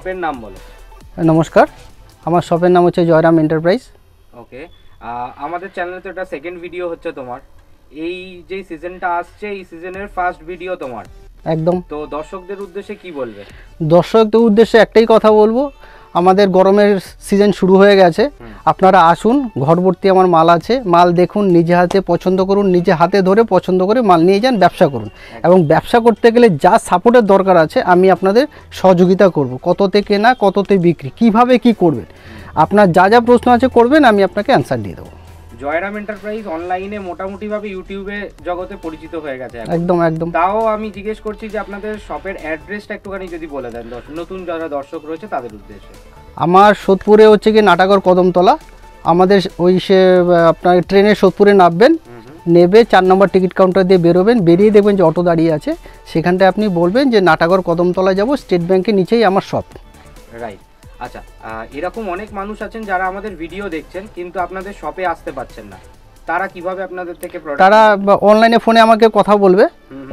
শপের নাম বলো। নমস্কার, আমার শপের নাম হচ্ছে জয়রাম এন্টারপ্রাইজ। ওকে, আমাদের চ্যানেলে তো এটা সেকেন্ড ভিডিও হচ্ছে তোমার। এই যে সিজনটা আসছে, এই সিজনের ফার্স্ট ভিডিও তোমার। একদম। তো দর্শকদের উদ্দেশ্যে কি বলবে? দর্শকদের উদ্দেশ্যে একটাই কথা বলবো, আমাদের গরমের সিজন শুরু হয়ে গেছে। আপনারা আসুন, ঘর ভর্তি আমার মাল আছে, মাল দেখুন, নিজে হাতে পছন্দ করুন, নিজে হাতে ধরে পছন্দ করে মাল নিয়ে যান, ব্যবসা করুন। এবং ব্যবসা করতে গেলে যা সাপোর্টের দরকার আছে আমি আপনাদের সহযোগিতা করব। কততে কেনা, কততে বিক্রি, কিভাবে কি করবেন, আপনার যা যা প্রশ্ন আছে করবেন, আমি আপনাকে অ্যান্সার দিয়ে দেবো। জয়রাম এন্টারপ্রাইজ অনলাইনে মোটামুটিভাবে ইউটিউবে জগতে পরিচিত হয়ে গেছে। একদম একদম। তাও আমি জিজ্ঞেস করছি যে আপনাদের শপের অ্যাড্রেসটা একটুখানি যদি বলে দেন নতুন যারা দর্শক রয়েছে তাদের উদ্দেশ্যে। আমার সোদপুরে হচ্ছে কি নাটাগড় কদমতলা। আমাদের ওই সে আপনার ট্রেনে সোদপুরে নামবেন, নেবে 4 নম্বর টিকিট কাউন্টার দিয়ে বেরোবেন, বেরিয়ে দেখবেন যে অটো দাঁড়িয়ে আছে, সেখানটায় আপনি বলবেন যে নাটাগড় কদমতলা যাব, স্টেট ব্যাংকের নিচেই আমার শপ। রাইট। আচ্ছা, এরকম অনেক মানুষ আছেন যারা আমাদের ভিডিও দেখছেন কিন্তু আপনাদের শপে আসতে পারছেন না, তারা কিভাবে আপনাদের থেকে প্রোডাক্ট? তারা অনলাইনে ফোনে আমাকে কথা বলবে,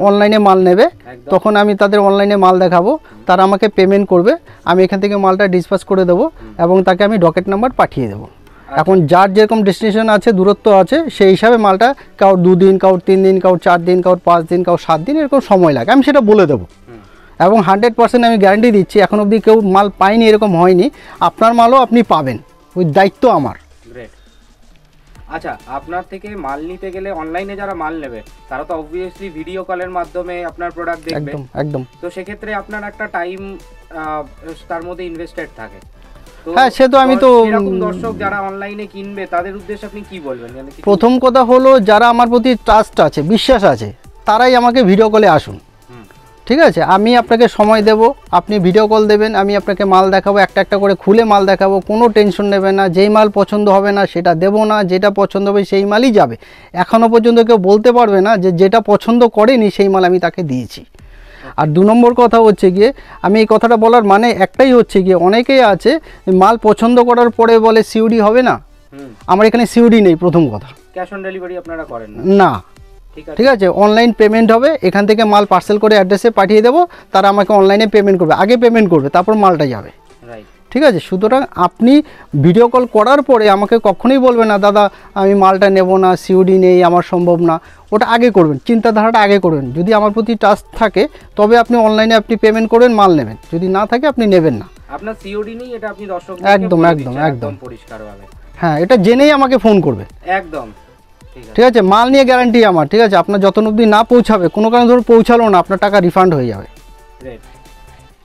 অনলাইনে মাল নেবে, তখন আমি তাদের অনলাইনে মাল দেখাবো, তারা আমাকে পেমেন্ট করবে, আমি এখান থেকে মালটা ডিসপ্যাচ করে দেবো এবং তাকে আমি ডকেট নাম্বার পাঠিয়ে দেবো। এখন যার যেরকম ডেস্টিনেশন আছে, দূরত্ব আছে, সেই হিসাবে মালটা কারোর 2 দিন, কারোর 3 দিন, কারোর 4 দিন, কারোর 5 দিন, কারোর 7 দিন, এরকম সময় লাগে, আমি সেটা বলে দেবো। এবং 100% আমি গ্যারান্টি দিচ্ছি, এখন অবধি কেউ মাল পায়নি এরকম হয়নি। আপনার মালও আপনি পাবেন, ওই দায়িত্ব আমার। গ্রেট। আচ্ছা, আপনার থেকে মাল নিতে গেলে অনলাইনে যারা মাল নেবে তারা তো অবভিয়াসলি ভিডিও কলের মাধ্যমে আপনার প্রোডাক্ট দেখবে। একদম একদম। তো সেক্ষেত্রে আপনার একটা টাইম তার মধ্যে ইনভেস্টেড থাকে। হ্যাঁ, সে তো আমি তো এরকম দর্শক যারা অনলাইনে কিনবে তাদের উদ্দেশ্যে আপনি কি বলবেন? প্রথম কথা হলো, যারা আমার প্রতি ট্রাস্ট আছে, বিশ্বাস আছে, তারাই আমাকে ভিডিও কলে আসুন। ঠিক আছে, আমি আপনাকে সময় দেব, আপনি ভিডিও কল দেবেন, আমি আপনাকে মাল দেখাবো, একটা একটা করে খুলে মাল দেখাবো, কোনো টেনশন নেবেন না। যেই মাল পছন্দ হবে না সেটা দেবো না, যেটা পছন্দ হবে সেই মালই যাবে। এখনও পর্যন্ত কেউ বলতে পারবে না যে যেটা পছন্দ করেনি সেই মাল আমি তাকে দিয়েছি। আর 2 নম্বর কথা হচ্ছে গিয়ে, আমি এই কথাটা বলার মানে একটাই হচ্ছে গিয়ে, অনেকেই আছে মাল পছন্দ করার পরে বলে সিওডি হবে না। আমার এখানে সিওডি নেই। প্রথম কথা, ক্যাশ অন ডেলিভারি আপনারা করেন না। ঠিক আছে, অনলাইন পেমেন্ট হবে, এখান থেকে মাল পার্সেল করে অ্যাড্রেসে পাঠিয়ে দেবো, তারা আমাকে অনলাইনে পেমেন্ট করবে, আগে পেমেন্ট করবে, তারপর মালটা যাবে। ঠিক আছে, সুতরাং আপনি ভিডিও কল করার পরে আমাকে কখনোই বলবেন না দাদা আমি মালটা নেব না, সিওডি নেই, আমার সম্ভব না। ওটা আগে করবেন, চিন্তাধারাটা আগে করবেন। যদি আমার প্রতি ট্রাস্ট থাকে তবে আপনি অনলাইনে আপনি পেমেন্ট করবেন, মাল নেবেন, যদি না থাকে আপনি নেবেন না। আপনার সিওডি নেই, এটা আপনি দর্শকদের একদম একদম একদম পরিষ্কারভাবে, হ্যাঁ, এটা জেনেই আমাকে ফোন করবে। একদম ঠিক আছে, মাল নিয়ে গ্যারান্টি আমার। ঠিক আছে, আপনার যত অবধি না পৌঁছাবে, কোনো কারণে ধরুন পৌঁছালো না, আপনার টাকা রিফান্ড হয়ে যাবে।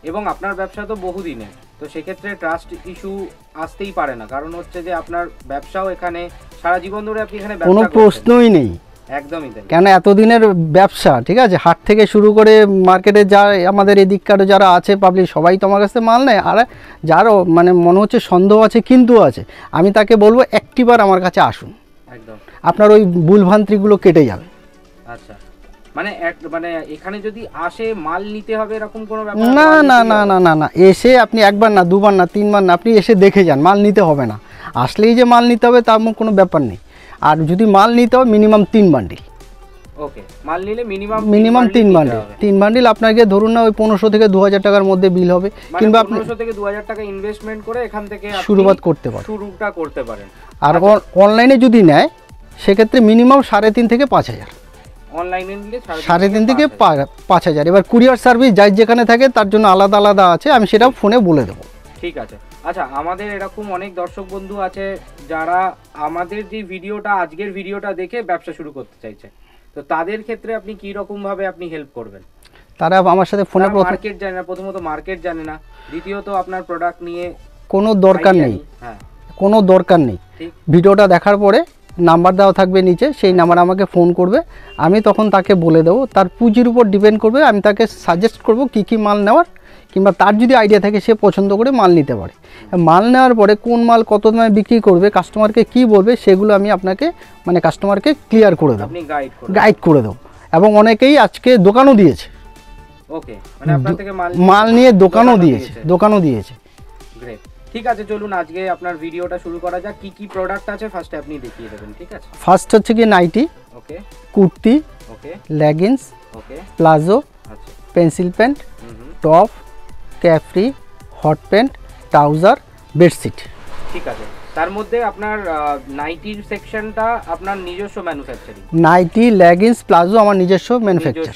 এবং আপনার ব্যবসা তো বহুদিনের, তো সেক্ষেত্রে ট্রাস্ট ইস্যু আসতেই পারে না, কারণ হচ্ছে যে আপনার ব্যবসাও এখানে সারা জীবন ধরে আপনি এখানে কোনো প্রশ্নই নেই। একদমই তাই, কেন এতদিনের ব্যবসা। ঠিক আছে, হাট থেকে শুরু করে মার্কেটে যা আমাদের এদিককার যারা আছে পাবলিক, সবাই তো আমার কাছে মাল নেয়। আর যারও মানে মনে হচ্ছে সন্দেহ আছে কিন্তু আছে, আমি তাকে বলবো একটিবার আমার কাছে আসুন, একদম আপনার ওই ভুলভ্রান্তিগুলো কেটে যাবে। আচ্ছা, মানে এখানে যদি আসে মাল নিতে হবে এরকম কোনো ব্যাপার না না না না না না, এসে আপনি একবার না, 2 বার না, 3 বার না, আপনি এসে দেখে যান, মাল নিতে হবে না। আসলেই যে মাল নিতে হবে তার কোনো ব্যাপার নেই। আর যদি মাল নিতে হবে মিনিমাম 3 বান্ডিল। ওকে, মাল নিলে মিনিমাম 3 বান্ডিল। 3 বান্ডিল আপনাকে ধরুন না ওই 1500 থেকে 2000 টাকার মধ্যে বিল হবে, কিংবা আপনি 1500 থেকে 2000 টাকা ইনভেস্টমেন্ট করে এখান থেকে শুরুবাত করতে পারেন, শুরুটা করতে পারেন। আর অনলাইনে যদি নেয় সেক্ষেত্রে মিনিমাম 3.5 থেকে 5000। অনলাইনে নিলে 3.5 থেকে 5000। এবার কুরিয়ার সার্ভিস যাই যেখানে থাকে তার জন্য আলাদা আলাদা আছে, আমি সেটা ফোনে বলে দেবো। ঠিক আছে। আচ্ছা, আমাদের এরকম অনেক দর্শক বন্ধু আছে যারা আমাদের যে ভিডিওটা, আজকের ভিডিওটা দেখে ব্যবসা শুরু করতে চাইছে, তো তাদের ক্ষেত্রে আপনি কি রকম ভাবে আপনি হেল্প করবেন? তারা আমার সাথে ফোনে মার্কেট জানে না, প্রথমত মার্কেট জানে না, দ্বিতীয়ত আপনার প্রোডাক্ট নিয়ে কোনো দরকার নেই। হ্যাঁ, কোনো দরকার নেই। ভিডিওটা দেখার পরে নাম্বার দেওয়া থাকবে নিচে, সেই নাম্বারে আমাকে ফোন করবে, আমি তখন তাকে বলে দেবো। তার পুঁজির উপর ডিপেন্ড করবে, আমি তাকে সাজেস্ট করব কী কী মাল নেওয়ার, কিংবা তার যদি আইডিয়া থাকে সে পছন্দ করে মাল নিতে পারে। মাল নেওয়ার পরে কোন মাল কত দামে বিক্রি করবে, কাস্টমারকে কি বলবে, সেগুলো আমি আপনাকে মানে কাস্টমারকে ক্লিয়ার করে দেবো, গাইড করে দেবো। এবং অনেকেই আজকে দোকানও দিয়েছে। ওকে, মানে আপনার থেকে মাল নিয়ে দোকানও দিয়েছে। গ্রেট। ঠিক আছে, চলুন আজকে আপনার ভিডিওটা শুরু করা যাক। কি কি প্রোডাক্ট আছে ফার্স্টে আপনি দেখিয়ে দেবেন। ঠিক আছে, ফার্স্ট হচ্ছে কি nightie, okay, kurti, okay, leggings, okay, palazzo, আচ্ছা, pencil pant, top, capri, hot pant, trouser, bedsheet. ঠিক আছে, তার মধ্যে আপনার নাইটির সেকশনটা আপনার নিজস্ব ম্যানুফ্যাকচারিং? নাইটি, লেগিংস, প্লাজো আমার নিজস্ব ম্যানুফ্যাকচার।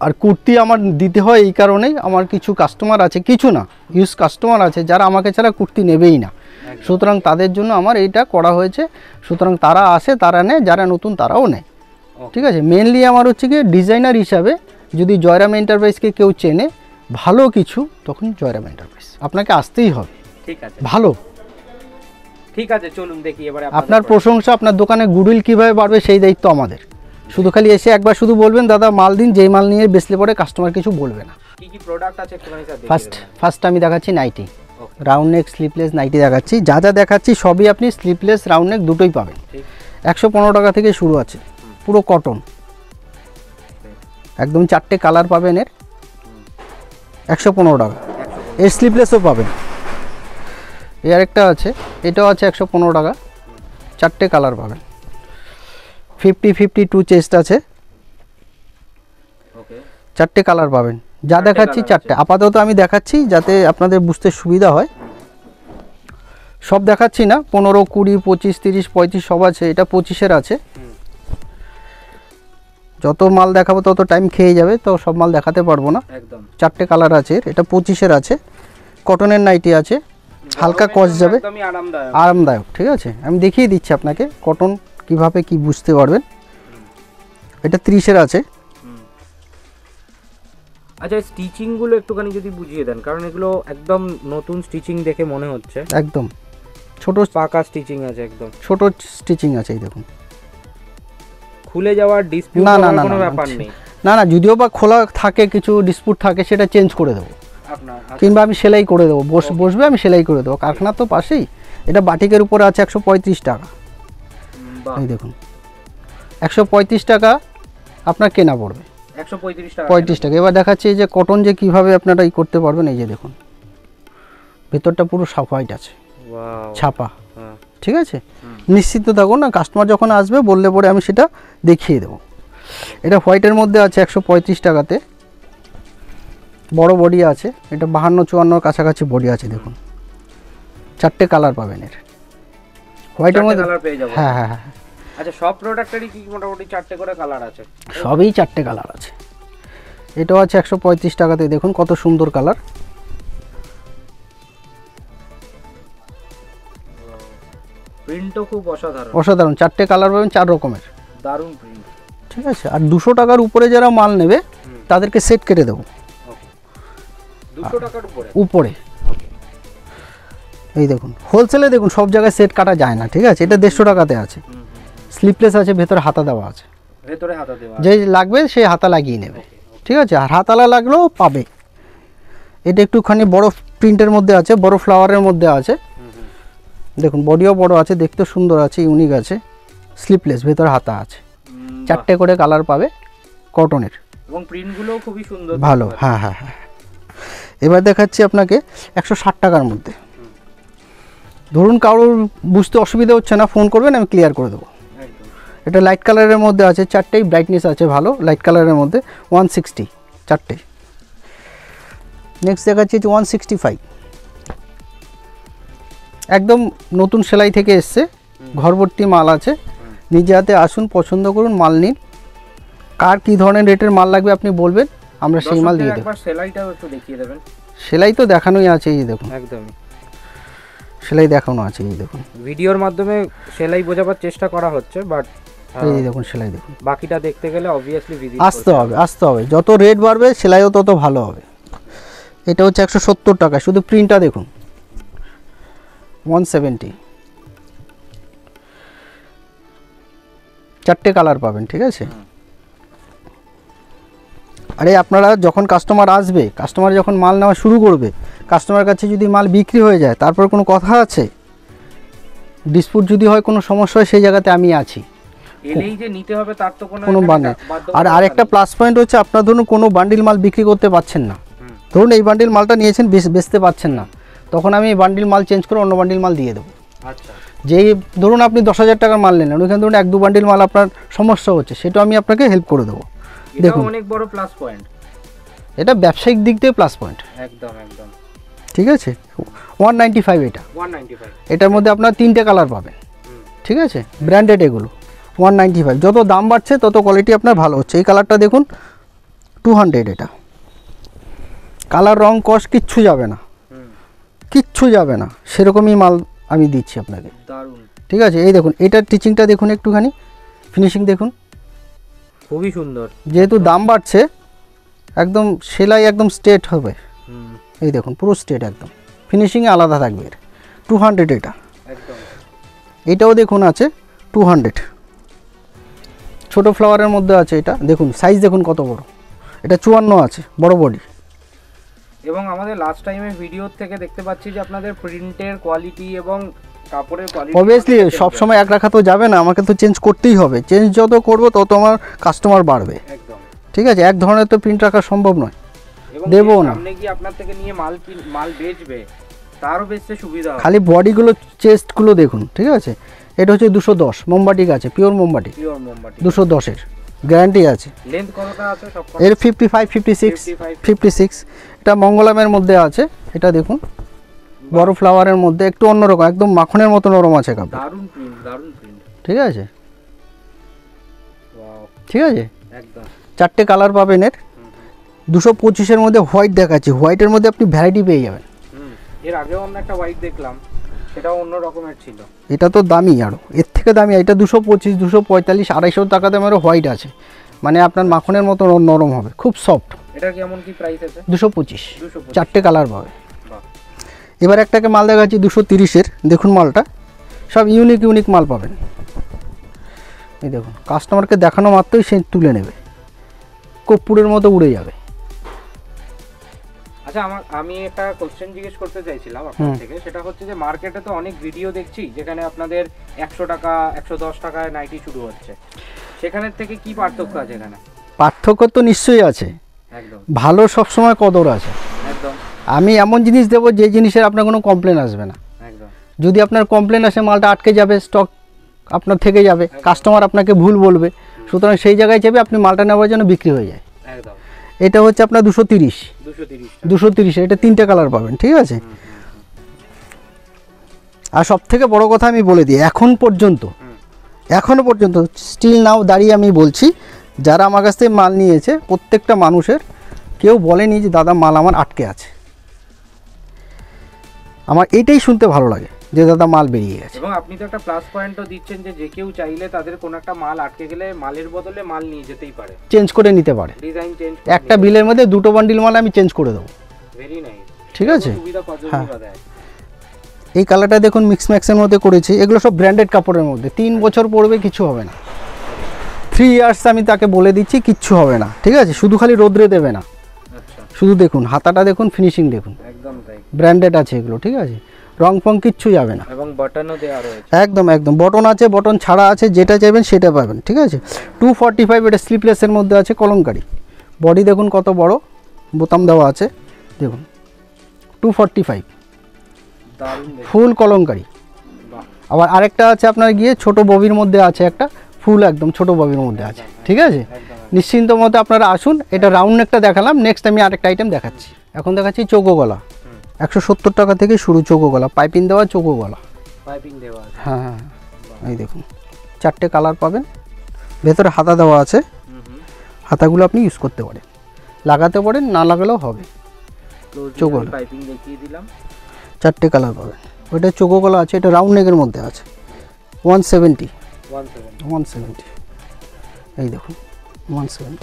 আর কুর্তি আমার দিতে হয় এই কারণেই, আমার কিছু কাস্টমার আছে, কিছু না ইউজ কাস্টমার আছে যারা আমাকে ছাড়া কুর্তি নেবেই না, সুতরাং তাদের জন্য আমার এইটা করা হয়েছে। সুতরাং তারা আসে, তারা নেয়, যারা নতুন তারাও নেয়। ঠিক আছে, মেনলি আমার হচ্ছে কি ডিজাইনার হিসাবে যদি জয়রাম এন্টারপ্রাইজকে কেউ চেনে ভালো কিছু, তখন জয়রাম এন্টারপ্রাইজ আপনাকে আসতেই হবে। ঠিক আছে, ভালো। ঠিক আছে, চলুন দেখি এবারে আপনার প্রশংসা, আপনার দোকানে গুডউইল কীভাবে বাড়বে সেই দায়িত্ব আমাদের। শুধু খালি এসে একবার শুধু বলবেন দাদা মাল দিন, যেই মাল নিয়ে বেচলে পরে কাস্টমার কিছু বলবে না। কি কি প্রোডাক্ট আছে একটুখানি স্যার দেখিয়ে দেবেন? ফার্স্ট আমি দেখাচ্ছি nighty, round neck sleeveless nighty দেখাচ্ছি। যা যা দেখাচ্ছি সবই আপনি স্লিপলেস রাউন্ড নেক দুটোই পাবেন। 115 টাকা থেকে শুরু আছে, পুরো কটন, একদম 4টে কালার পাবেন এর, 115 টাকা। এর স্লিপলেসও পাবেন। এই আরেকটা আছে, এটাও আছে 115 টাকা, 4টে কালার পাবেন। 50-52 চেস্ট আছে, 4টে কালার পাবেন। যা দেখাচ্ছি 4টে আপাতত আমি দেখাচ্ছি যাতে আপনাদের বুঝতে সুবিধা হয়। সব দেখাচ্ছি না, 15, 20, 25, 30, 35 সব আছে। এটা 25-এর আছে। যত মাল দেখাবো তত টাইম খেয়ে যাবে, তো সব মাল দেখাতে পারবো না। একদম 4টে কালার আছে। এটা 25-এর আছে, কটনের নাইটি আছে, হালকা কস যাবে, একদমই আরামদায়ক। আরামদায়ক। ঠিক আছে, আমি দেখিয়ে দিচ্ছি আপনাকে কটন কিভাবে কি বুঝতে পারবেন। এটা 30-এর আছে। আচ্ছা, স্টিচিং গুলো একটুখানি যদি বুঝিয়ে দেন, কারণ এগুলো একদম নতুন স্টিচিং দেখে মনে হচ্ছে। একদম ছোট পাকা স্টিচিং আছে, একদম ছোট স্টিচিং আছে। এই দেখুন, খুলে যাওয়ার ডিসপিউট না না হওয়ার না কোনো না, ব্যাপার নেই। না না, যদিও বা খোলা থাকে, কিছু ডিসপুট থাকে, সেটা চেঞ্জ করে দেবো, আপনার কিংবা আমি সেলাই করে দেবো। বসবে আমি সেলাই করে দেবো, কারখানা তো পাশেই। এটা বাটিকের উপরে আছে 135 টাকা। এই দেখুন, 135 টাকা আপনার কেনা পড়বে। 135 টাকা। 35 টাকা। এবার দেখাচ্ছি এই যে কটন যে কীভাবে আপনারা এই করতে পারবেন। এই যে দেখুন, ভেতরটা পুরো হোয়াইট আছে, ছাপা। ঠিক আছে, নিশ্চিত থাকুন না, কাস্টমার যখন আসবে বললে পরে আমি সেটা দেখিয়ে দেবো। এটা হোয়াইটের মধ্যে আছে 135 টাকাতে, বড় বডি আছে। এটা 52-54 কাছাকাছি বডি আছে। দেখুন, 4টে কালার পাবেন এর হোয়াইটের মধ্যে। কালার পেয়ে যাবো? হ্যাঁ হ্যাঁ হ্যাঁ। আচ্ছা, সব প্রোডাক্টেরই কি মোটামুটি 4টে করে কালার আছে? সবই 4টে কালার আছে। এটাও আছে 135 টাকাতে। দেখুন কত সুন্দর কালার। প্রিন্টও খুব অসাধারণ। অসাধারণ, 4টে কালার পাবেন, 4 রকমের, দারুণ প্রিন্ট। ঠিক আছে। আর 200 টাকার উপরে যারা মাল নেবে তাদেরকে সেট কেটে দেবো 200 টাকার উপরে। উপরে। এই দেখুন, হোলসেলে দেখুন সব জায়গায় সেট কাটা যায় না। ঠিক আছে, এটা 150 টাকাতে আছে। স্লিপলেস আছে, ভেতরে হাতা দেওয়া আছে, ভেতরে হাতা দেওয়া, যে লাগবে সে হাতা লাগিয়ে নেবে। ঠিক আছে, আর হাতালা লাগলেও পাবে। এটা একটুখানি বড় প্রিন্টের মধ্যে আছে, বড় ফ্লাওয়ারের মধ্যে আছে। দেখুন, বডিও বড় আছে, দেখতে সুন্দর আছে, ইউনিক আছে। স্লিপলেস, ভেতরে হাতা আছে, 4টে করে কালার পাবে, কটনের, এবং প্রিন্টগুলোও খুবই সুন্দর, ভালো। হ্যাঁ হ্যাঁ হ্যাঁ। এবার দেখাচ্ছি আপনাকে 160 টাকার মধ্যে। ধরুন কারোর বুঝতে অসুবিধা হচ্ছে না, ফোন করবেন, আমি ক্লিয়ার করে দেবো। এটা লাইট কালারের মধ্যে আছে, 4টেই ব্রাইটনেস আছে ভালো, লাইট কালারের মধ্যে 160, 4টে। নেক্সট দেখাচ্ছি 165, একদম নতুন সেলাই থেকে এসছে, ঘরভর্তি মাল আছে। নিজে হাতে আসুন, পছন্দ করুন, মাল নিন। কার কী ধরনের রেটের মাল লাগবে আপনি বলবেন, আমরা সেই মাল দিয়ে দেবো। একবার সেলাইটাও একটু দেখিয়ে দেবেন। সেলাই তো দেখানোই আছে, এই দেখুন, একদমই সেলাই দেখানো আছে। এই দেখুন, ভিডিওর মাধ্যমে সেলাই বোঝাবার চেষ্টা করা হচ্ছে, বাট এই দেখুন সেলাই দেখুন। বাকিটা দেখতে গেলে অবভিয়াসলি ভিজিট আসতে হবে। যত রেট বাড়বে সেলাইও তত ভালো হবে। এটা হচ্ছে 170 টাকা, শুধু প্রিন্টটা দেখুন। 170, 4টে কালার পাবেন। ঠিক আছে। আরে আপনারা যখন কাস্টমার আসবে, কাস্টমার যখন মাল নেওয়া শুরু করবে, কাস্টমার কাছে যদি মাল বিক্রি হয়ে যায়, তারপর কোনো কথা আছে? ডিসপুট যদি হয়, কোনো সমস্যা হয়, সেই জায়গাতে আমি আছি। এলেই যে নিতে হবে তার তো কোনো মানে। আর আরেকটা প্লাস পয়েন্ট হচ্ছে, আপনার ধরুন কোনো বান্ডিল মাল বিক্রি করতে পারছেন না, ধরুন এই বান্ডিল মালটা নিয়েছেন, বেচতে পারছেন না, তখন আমি এই বান্ডিল মাল চেঞ্জ করে অন্য বান্ডিল মাল দিয়ে দেবো। আচ্ছা, যেই ধরুন আপনি 10,000 টাকার মাল নিলেন, ওইখানে ধরুন 1-2 বান্ডিল মাল আপনার সমস্যা হচ্ছে, সেটা আমি আপনাকে হেল্প করে দেবো। দেখুন, অনেক বড় প্লাস পয়েন্ট, এটা ব্যবসায়িক দিক থেকে প্লাস পয়েন্ট। একদম একদম। ঠিক আছে 195 এটা 195 এটার মধ্যে আপনার 3টে কালার পাবেন ঠিক আছে ব্র্যান্ডেড এগুলো 195 যত দাম বাড়ছে তত কোয়ালিটি আপনার ভালো হচ্ছে এই কালারটা দেখুন 200 এটা কালার রং কস কিচ্ছু যাবে না কিচ্ছু যাবে না সেরকমই মাল আমি দিচ্ছি আপনাকে দারুণ ঠিক আছে এই দেখুন এটার টিচিংটা দেখুন একটুখানি ফিনিশিং দেখুন খুবই সুন্দর যেহেতু দাম বাড়ছে একদম সেলাই একদম স্ট্রেট হবে এই দেখুন পুরো স্ট্রেট একদম ফিনিশিংয়ে আলাদা থাকবে এর 200 এটা একদম এটাও দেখুন আছে 200 ছোট ফ্লাওয়ারের মধ্যে আছে এটা দেখুন সাইজ দেখুন কত বড় এটা 54 আছে বড় বডি এবং আমাদের লাস্ট টাইমের ভিডিও থেকে দেখতে পাচ্ছি যে আপনাদের প্রিন্টের কোয়ালিটি এবং কাপড়ের কোয়ালিটি অবভিয়াসলি সব সময় এক রাখা তো যাবে না আমাকে তো চেঞ্জ করতেই হবে চেঞ্জ যত করব তত আমার কাস্টমার বাড়বে একদম ঠিক আছে এক ধরনের তো প্রিন্ট রাখা সম্ভব নয় এবং দেবো না সামনে কি আপনার থেকে নিয়ে মাল বেচবে তারও বেচতে সুবিধা হবে খালি বডিগুলো চেস্টগুলো দেখুন ঠিক আছে এটা হচ্ছে 210 মোমবাটি আছে পিওর মোমবাটি পিওর মোমবাতি 210 এর গ্যারান্টি আছে লেন্থ কতটা আছে সব এর 55 56 56 এটা মঙ্গলামের মধ্যে আছে এটা দেখুন বড় ফ্লাওয়ারের মধ্যে একটু অন্যরকম একদম মাখনের মতো নরম আছে কাপড় দারুণ প্রিন্ট ঠিক আছে ওয়াও ঠিক আছে একদম 4টে কালার পাবেন এর 225 এর মধ্যে হোয়াইট দেখাচ্ছি হোয়াইটের মধ্যে আপনি ভ্যারাইটি পেয়ে যাবেন এর আগেও অন্য একটা হোয়াইট দেখলাম সেটাও অন্য রকমের ছিল এটা তো দামি আরও এর থেকে দামি এটা 225 245 250 টাকা দামেরও হোয়াইট আছে মানে আপনার মাখনের মতো নরম হবে খুব সফট এটা কেমন কি প্রাইস আছে 225 4টে কালার পাবে বাহ এবার একটাকে মাল দেখাচ্ছি 230 এর দেখুন মালটা সব ইউনিক মাল পাবেন এই দেখুন কাস্টমারকে দেখানো মাত্রই সে তুলে নেবে কর্পূরের মতো উড়ে যাবে আচ্ছা আমি একটা কোশ্চেন জিজ্ঞেস করতে চাইছিলাম আপনার থেকে সেটা হচ্ছে যে মার্কেটে তো অনেক ভিডিও দেখছি যেখানে আপনাদের 100 টাকা 110 টাকায় নাইটি শুরু হচ্ছে সেখানের থেকে কি পার্থক্য আছে এখানে পার্থক্য তো নিশ্চয়ই আছে একদম ভালো সবসময় কদর আছে একদম আমি এমন জিনিস দেবো যে জিনিসের আপনার কোনো কমপ্লেন আসবে না একদম যদি আপনার কমপ্লেন আসে মালটা আটকে যাবে স্টক আপনার থেকে যাবে কাস্টমার আপনাকে ভুল বলবে সুতরাং সেই জায়গায় যাবে আপনি মালটা নেওয়ার জন্য বিক্রি হয়ে যায় একদম এটা হচ্ছে আপনার 230 এটা 3টে কালার পাবেন ঠিক আছে আর সব থেকে বড় কথা আমি বলে দিই এখনো পর্যন্ত স্টিল নাও দাঁড়িয়ে আমি বলছি যারা আমার কাছ থেকে মাল নিয়েছে প্রত্যেকটা মানুষের কেউ বলেনি যে দাদা মাল আমার আটকে আছে আমার এটাই শুনতে ভালো লাগে যে দাদা মাল বেরিয়ে গেছে এবং আপনি তো একটা প্লাস পয়েন্টও দিচ্ছেন যে কেউ চাইলে তাদের কোনো একটা মাল আটকে গেলে মালের বদলে মাল নিয়ে যেতেই পারে চেঞ্জ করে নিতে পারে ডিজাইন চেঞ্জ একটা বিলের মধ্যে 2টো বান্ডিল মাল আমি চেঞ্জ করে দেবো ভেরি নাইস ঠিক আছে সুবিধা কতজন দেয় এই কালারটা দেখুন মিক্স ম্যাক্সের মধ্যে করেছি এগুলো সব ব্র্যান্ডেড কাপড়ের মধ্যে 3 বছর পরবে কিছু হবে না 3 ইয়ার্স আমি তাকে বলে দিচ্ছি কিচ্ছু হবে না ঠিক আছে শুধু খালি রোদ্রে দেবে না আচ্ছা শুধু দেখুন হাতাটা দেখুন ফিনিশিং দেখুন একদম তাই ব্র্যান্ডেড আছে এগুলো ঠিক আছে রং ফং কিচ্ছু যাবে না এবং বাটনও দেওয়া রয়েছে একদম বটন আছে বটন ছাড়া আছে যেটা চাইবেন সেটা পাবেন ঠিক আছে 245 এটা স্লিপলেসের মধ্যে আছে কলমকারি বডি দেখুন কত বড় বোতাম দেওয়া আছে দেখুন 245 দারুণ ফুল কলমকারি বাহ আবার আরেকটা আছে আপনার গিয়ে ছোট ববির মধ্যে আছে একটা ফুল একদম ছোট ববির মধ্যে আছে ঠিক আছে নিশ্চিন্ত মতো আপনারা আসুন এটা রাউন্ড নেকটা দেখালাম নেক্সট আমি আরেকটা আইটেম দেখাচ্ছি এখন দেখাচ্ছি চৌকো গলা 170 টাকা থেকে শুরু চৌকো গলা পাইপিং দেওয়া চৌকো গলা পাইপিং দেওয়া আছে হ্যাঁ এই দেখুন 4টে কালার পাবেন ভেতরে হাতা দেওয়া আছে হাতাগুলো আপনি ইউজ করতে পারেন লাগাতে পারেন না লাগালেও হবে চৌকো পাইপিং দেখিয়ে দিলাম 4টে কালার পাবেন ওইটা চৌকো গলা আছে এটা রাউন্ড নেকের মধ্যে আছে 170 এই দেখুন 170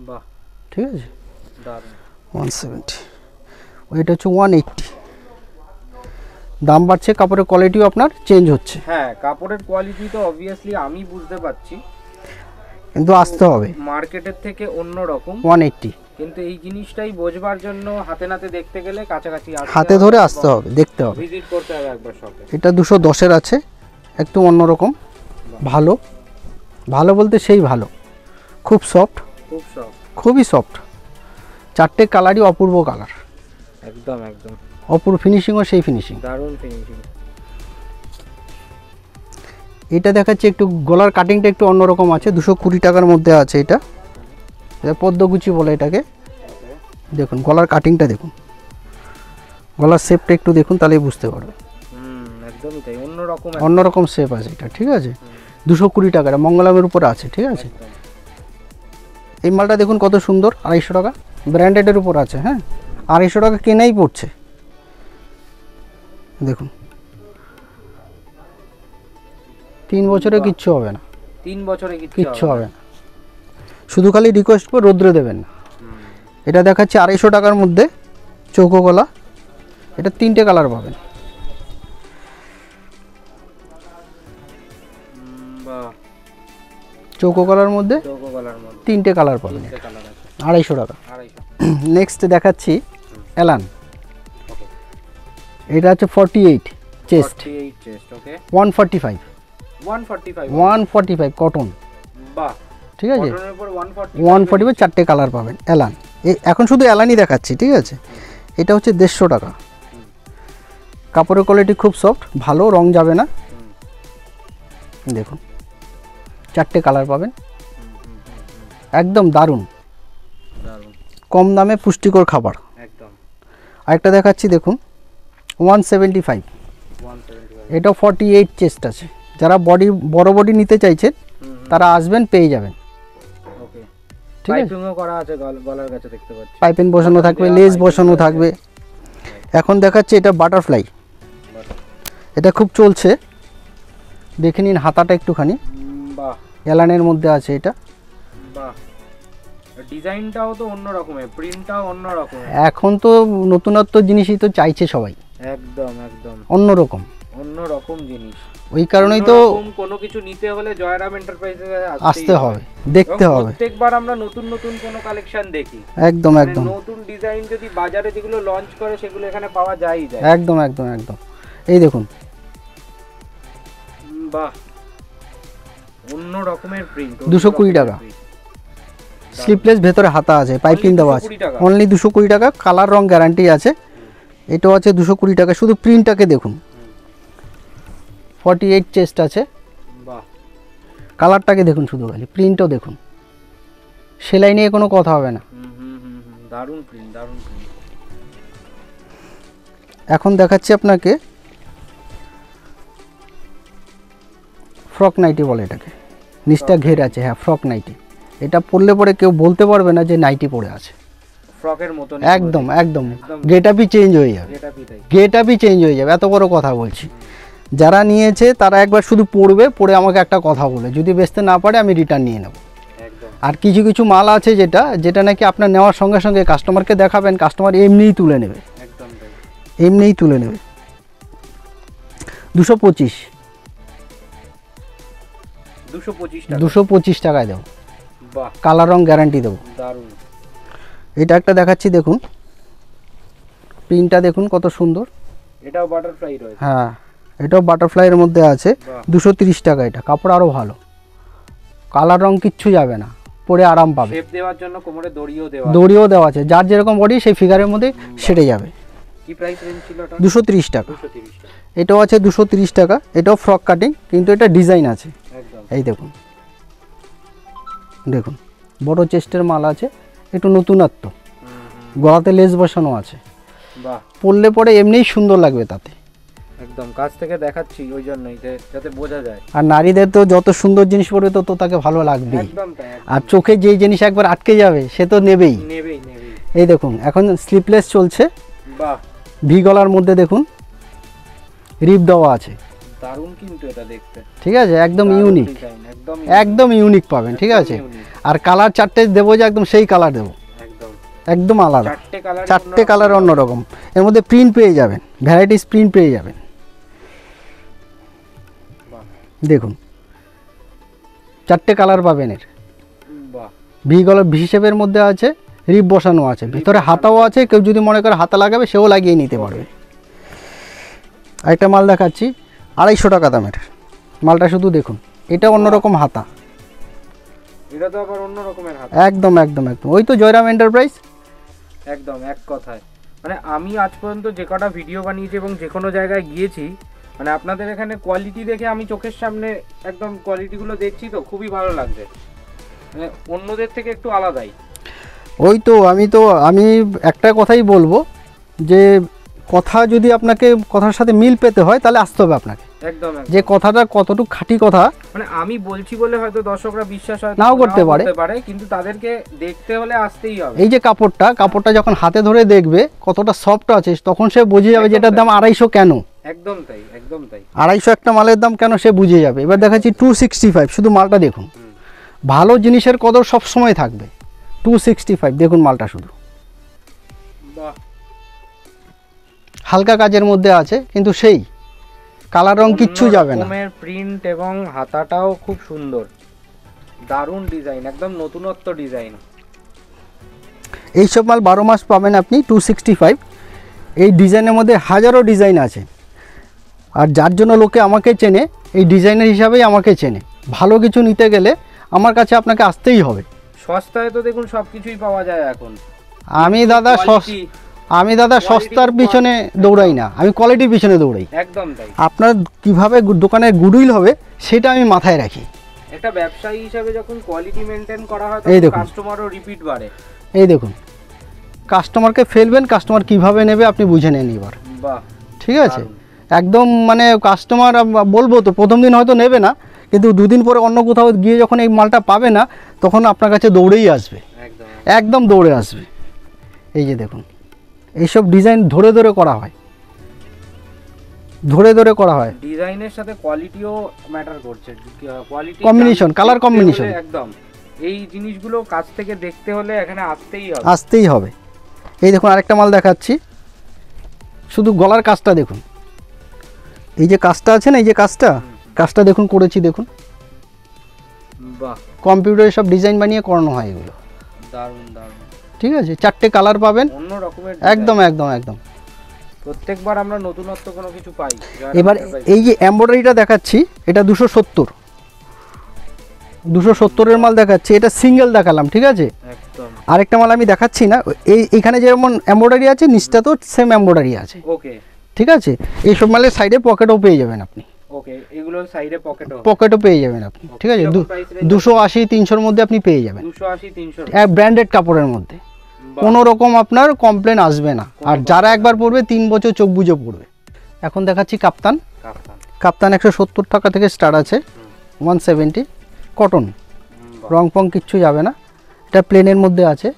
বাহ ঠিক আছে দারুণ 170 ওইটা হচ্ছে 180 দাম বাড়ছে কাপড়ের কোয়ালিটিও আপনার চেঞ্জ হচ্ছে হ্যাঁ কাপড়ের কোয়ালিটি তো অবভিয়াসলি আমি বুঝতে পারছি কিন্তু আসতে হবে মার্কেটের থেকে অন্য রকম 180 কিন্তু এই জিনিসটাই বোঝবার জন্য হাতে নাতে দেখতে গেলে কাছাকাছি হাতে ধরে আসতে হবে দেখতে হবে ভিজিট করতে হবে একবার শপে এটা 210 এর আছে একটু অন্যরকম ভালো বলতে সেই ভালো খুব সফট খুবই সফট 4টে কালারই অপূর্ব কালার একদম অপূর্ব ফিনিশিংও সেই ফিনিশিং দারুণ ফিনিশিং এটা দেখাচ্ছি একটু গলার কাটিংটা একটু অন্যরকম আছে 220 টাকার মধ্যে আছে এটা পদ্মগুচি বলে এটাকে দেখুন গলার কাটিংটা দেখুন, গলার শেপটা একটু দেখুন তাহলেই বুঝতে পারবে। একদমই তাই, অন্যরকম শেপ আছে এটা, ঠিক আছে। 220 টাকা, মঙ্গলামের উপরে আছে, ঠিক আছে। এই মালটা দেখুন কত সুন্দর, 250 টাকা, ব্র্যান্ডেডের উপর আছে। হ্যাঁ, 250 টাকা কেনাই পড়ছে। দেখুন 3 বছরে কিচ্ছু হবে না, 3 বছরে কিচ্ছু হবে না। শুধু খালি রিকোয়েস্ট করে রোদ্রে দেবেন না। এটা দেখাচ্ছি 250 টাকার মধ্যে, চৌকো গলা। এটা 3টে কালার পাবেন। চৌকো গলার মধ্যে 3টে কালার পাবেন, 250 টাকা। নেক্সট দেখাচ্ছি এলান। এটা হচ্ছে 48 চেস্ট, 145 কটন, ঠিক আছে। 145 4টে কালার পাবেন এলান। এখন শুধু এলানই দেখাচ্ছি, ঠিক আছে। এটা হচ্ছে 150 টাকা। কাপড়ের কোয়ালিটি খুব সফট, ভালো, রং যাবে না। দেখুন 4টে কালার পাবেন, একদম দারুণ, কম দামে পুষ্টিকর খাবার। আরেকটা দেখাচ্ছি দেখুন 175, এটা 48 চেস্ট আছে। যারা বড় বডি নিতে চাইছেন তারা আসবেন, পেয়ে যাবেন, ঠিক আছে। পাইপিং বসানো থাকবে, লেস বসানো থাকবে। এখন দেখাচ্ছি এটা বাটারফ্লাই, এটা খুব চলছে, দেখে নিন হাতাটা একটুখানি, এলানের মধ্যে আছে এটা। ডিজাইনটাও তো অন্য রকমের, প্রিন্টটাও অন্য রকমের। এখন তো নতুনত্ব জিনিসই তো চাইছে সবাই, একদম অন্য রকম জিনিস। ওই কারণেই তো কোনো কিছু নিতে হলে জয়রাম এন্টারপ্রাইজে আসতে হবে, দেখতে হবে। প্রত্যেকবার আমরা নতুন কোনো কালেকশন দেখি। একদম নতুন ডিজাইন যদি বাজারে যেগুলো লঞ্চ করে সেগুলো এখানে পাওয়া যায়। একদম। এই দেখুন, বাহ, অন্য রকমের প্রিন্ট, 220 টাকা। স্লিপলেস, ভেতরে হাতা আছে, পাইপিং দেওয়া আছে, অনলি 220 টাকা। কালার রং গ্যারান্টি আছে। এটাও আছে 220 টাকা। শুধু প্রিন্টটাকে দেখুন, 48 চেস্ট আছে। কালারটাকে দেখুন, শুধু খালি প্রিন্টও দেখুন, সেলাই নিয়ে কোনো কথা হবে না। দারুণ প্রিন্ট। এখন দেখাচ্ছি আপনাকে ফ্রক নাইটি বলে এটাকে, নিচটা ঘের আছে। হ্যাঁ, ফ্রক নাইটি। এটা পরলে পরে কেউ বলতে পারবে না যে নাইটি পরে আছে, ফ্রকের মতো। একদম গেটআপই চেঞ্জ হয়ে যাবে, এত বড় কথা বলছি। যারা নিয়েছে তারা একবার শুধু পরবে, পরে আমাকে একটা কথা বলে, যদি বেচতে না পারে আমি রিটার্ন নিয়ে নেব। আর কিছু মাল আছে যেটা নাকি আপনার নেওয়ার সঙ্গে সঙ্গে কাস্টমারকে দেখাবেন, কাস্টমার এমনিই তুলে নেবে, 225 টাকায় দেবো, কালার রং গ্যারান্টি দেবো। এটা একটা দেখাচ্ছি দেখুন, প্রিন্টটা দেখুন কত সুন্দর। এটাও বাটারফ্লাই রয়েছে। হ্যাঁ, এটাও বাটারফ্লাইয়ের মধ্যে আছে, 230 টাকা। এটা কাপড় আরও ভালো, কালার রং কিচ্ছু যাবে না, পরে আরাম পাবে। শেপ দেওয়ার জন্য কোমরে দড়িও দেওয়া আছে, যার যেরকম বডি সেই ফিগারের মধ্যে সেটে যাবে। কি প্রাইস রেঞ্জ ছিল এটা? 230 টাকা। এটাও আছে 230 টাকা। এটাও ফ্রক কাটিং, কিন্তু এটা ডিজাইন আছে। এই দেখুন বড় চেস্টের মাল আছে, একটু নতুনত্ব, গলাতে লেস বসানো আছে। পরলে পরে এমনিই সুন্দর লাগবে, তাতে একদম কাছ থেকে দেখাচ্ছি ওই জন্যই, যাতে বোঝা যায়। আর নারীদের তো যত সুন্দর জিনিস পরবে তো তাকে ভালো লাগবে। আর চোখে যেই জিনিস একবার আটকে যাবে সে তো নেবেই। এই দেখুন এখন স্লিপলেস চলছে, ভি গলার মধ্যে দেখুন রিপ দেওয়া আছে, দারুণ কিন্তু এটা দেখতে, ঠিক আছে। একদম ইউনিক পাবেন, ঠিক আছে। আর কালার 4টে দেবো, যে একদম সেই কালার দেবো, একদম আলাদা। 4টে কালার অন্যরকম। এর মধ্যে প্রিন্ট পেয়ে যাবেন, ভ্যারাইটিস প্রিন্ট পেয়ে যাবেন। দেখুন 4টে কালার পাবেন এর। ভি গলার ভি শেপের মধ্যে আছে, রিপ বসানো আছে, ভিতরে হাতাও আছে। কেউ যদি মনে করে হাতা লাগাবে সেও লাগিয়ে নিতে পারবে। আরেকটা মাল দেখাচ্ছি 250 টাকা দামের মালটা, শুধু দেখুন। এটা অন্যরকম হাতা, এটা তো আবার অন্য রকমের হাতা। একদম ওই তো জয়রাম এন্টারপ্রাইজ, একদম এক কথায়। মানে আমি আজ পর্যন্ত যে কটা ভিডিও বানিয়েছি এবং যে কোনো জায়গায় গিয়েছি, মানে আপনাদের এখানে কোয়ালিটি দেখে আমি চোখের সামনে একদম কোয়ালিটিগুলো দেখছি, তো খুবই ভালো লাগছে। মানে অন্যদের থেকে একটু আলাদাই। ওই তো আমি একটা কথাই বলবো যে কথা যদি আপনাকে কথার সাথে মিল পেতে হয় তাহলে আসতে হবে আপনাকে, একদম যে কথাটা কতটুকু খাঁটি কথা। মানে আমি বলছি বলে হয়তো দর্শকরা বিশ্বাস হয়তো নাও করতে পারে, কিন্তু তাদেরকে দেখতে হলে আসতেই হবে। এই যে কাপড়টা যখন হাতে ধরে দেখবে কতটা সফট আছে, তখন সে বুঝে যাবে যে এটার দাম 250 কেন, একদম তাই, একদম তাই। 250 একটা মালের দাম কেন সে বুঝে যাবে। এবার দেখাচ্ছি 265, শুধু মালটা দেখুন। ভালো জিনিসের কদর সব সময় থাকবে। 265 দেখুন মালটা, শুধু বাহ, হালকা কাজের মধ্যে আছে, কিন্তু সেই কালার রং কিচ্ছু যাবে না। প্রিন্ট এবং হাতাটাও খুব সুন্দর, দারুণ ডিজাইন, একদম নতুনত্ব ডিজাইন। এইসব মাল 12 মাস পাবেন আপনি 265। এই ডিজাইনের মধ্যে হাজারো ডিজাইন আছে, আর যার জন্য লোকে আমাকে চেনে, এই ডিজাইনার হিসাবেই আমাকে চেনে। ভালো কিছু নিতে গেলে আমার কাছে আপনাকে আসতেই হবে। সস্তায় তো দেখুন সবকিছুই পাওয়া যায় এখন। আমি দাদা সস্তার পিছনে দৌড়াই না, আমি কোয়ালিটির পিছনে দৌড়াই। একদম তাই। আপনার কিভাবে দোকানের গুডউইল হবে সেটা আমি মাথায় রাখি। একটা ব্যবসায়ী হিসাবে যখন কোয়ালিটি মেনটেন করা হয় এই তখন দেখুন, কাস্টমারও রিপিট বাড়ে। এই দেখুন, কাস্টমারকে ফেলবেন, কাস্টমার কিভাবে নেবে আপনি বুঝে নেন এবার। বাহ, ঠিক আছে, একদম মানে কাস্টমার বলবো তো প্রথম দিন হয়তো নেবে না, কিন্তু দুদিন পরে অন্য কোথাও গিয়ে যখন এই মালটা পাবে না, তখন আপনার কাছে দৌড়েই আসবে, একদম দৌড়ে আসবে। এই যে দেখুন, এইসব ডিজাইন ধরে ধরে করা হয়, ধরে ধরে করা হয়। ডিজাইনের সাথে কোয়ালিটিও ম্যাটার করছে, কোয়ালিটি কম্বিনেশন, কালার কম্বিনেশন, একদম। এই জিনিসগুলো কাছ থেকে দেখতে হলে এখানে আসতেই হবে। এই দেখুন আরেকটা মাল দেখাচ্ছি, শুধু গলার কাজটা দেখুন। এই যে কাজটা আছে না, এই যে কাজটা দেখুন করেছি, দেখুন। বাহ, কম্পিউটারে সব ডিজাইন বানিয়ে করানো হয় এগুলো। দারুণ দারুণ। ঠিক আছে, 4টে কালার পাবেন, অন্য রকমের, একদম একদম একদম। প্রত্যেকবার আমরা নতুনত্ব কোনো কিছু পাই। এবার এই যে এমব্রয়ডারিটা দেখাচ্ছি, এটা 270 এর মাল দেখাচ্ছি, এটা সিঙ্গেল দেখালাম, ঠিক আছে। একদম। আরেকটা মাল আমি দেখাচ্ছি না, এইখানে যেমন এমব্রয়ডারি আছে, নিচটা তো সেম এমব্রয়ডারি আছে। ওকে, ঠিক আছে। এইসব মালের সাইডে পকেটও পেয়ে যাবেন আপনি। ওকে, এগুলো সাইডে পকেটও পেয়ে যাবেন আপনি। ঠিক আছে, 280-300 মধ্যে আপনি পেয়ে যাবেন, 280-300 ব্র্যান্ডেড কাপড়ের মধ্যে। কোনো রকম আপনার কমপ্লেন আসবে না, আর যারা একবার পরবে 3 বছর চোখ বুজে পড়বে। এখন দেখাচ্ছি কাপ্তান। 170 টাকা থেকে স্টার্ট আছে, 170 কটন, রং ফং কিচ্ছু যাবে না। এটা প্লেনের মধ্যে আছে,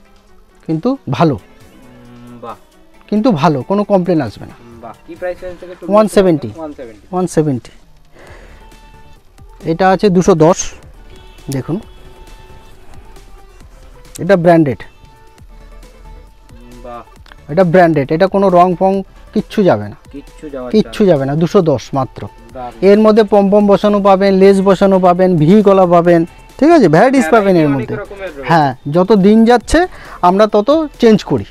কিন্তু ভালো, কোনো কমপ্লেন আসবে না। কি প্রাইস রেঞ্জ থেকে? 170। এটা আছে 210, দেখুন, এটা ব্র্যান্ডেড, এটা কোনো রং ফং কিচ্ছু যাবে না, কিচ্ছু যাবে না। 210 মাত্র। এর মধ্যে পমপম বসানো পাবেন, লেস বসানো পাবেন, ভি গলা পাবেন, ঠিক আছে, ভ্যারাইটিস পাবেন এর মধ্যে। হ্যাঁ, যত দিন যাচ্ছে আমরা তত চেঞ্জ করি,